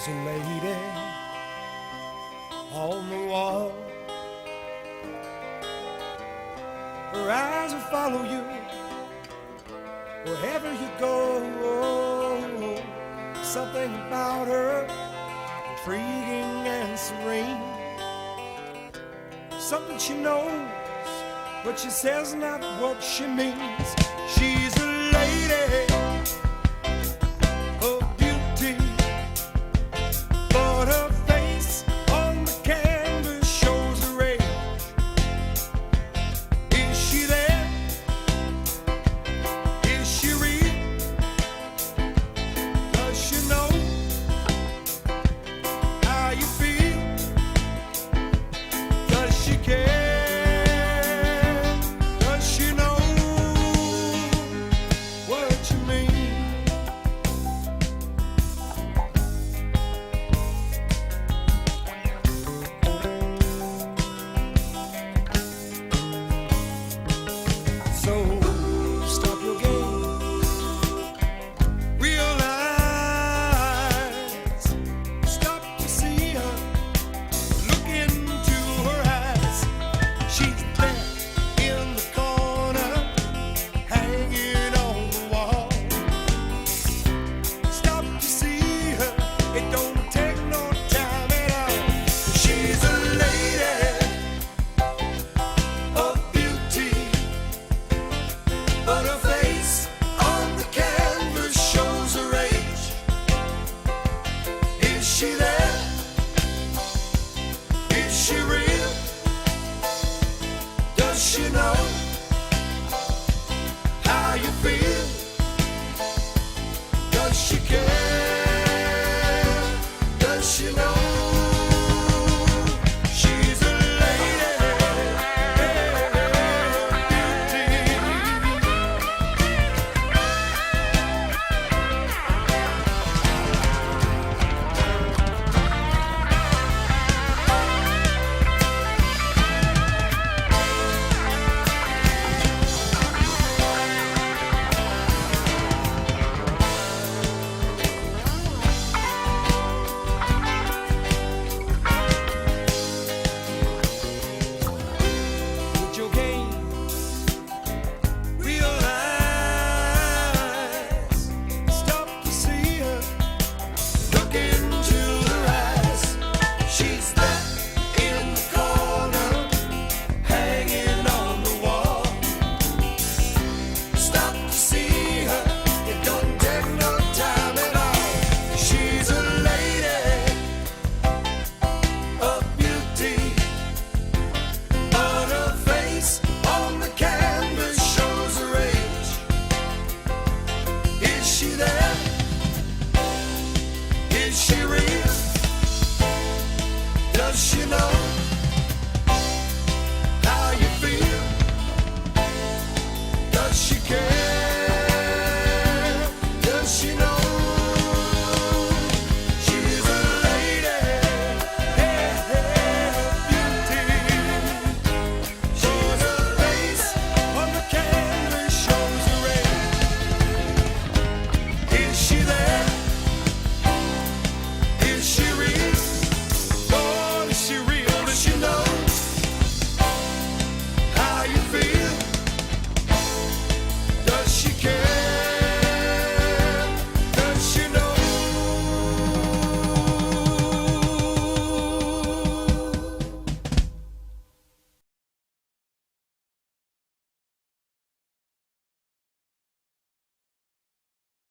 She's a lady on the wall. Her eyes will follow you wherever you go. Something about her intriguing and serene. Something she knows, but she says not what she means. She's a lady of beauty, but her face on the canvas shows her age. Is she there? Is she real? Does she know how you feel? Does she care? So stop your games, realize, stop to see her, look into her eyes. She's there in the corner, hanging on the wall. Stop to see her, it don't take no time at all. She's a lady of beauty, but her face on the canvas shows her age. Is she there? Is she real? Does she know how you feel? Does she care? Does she know? She's a lady of beauty. With your games, realize, stop to see her, look into her eyes. She's there in the corner, hanging on the wall. Stop to see her, it don't take no time at all. She's a lady of beauty, but her face on the canvas shows her age. Is she there? Is she real? Does she know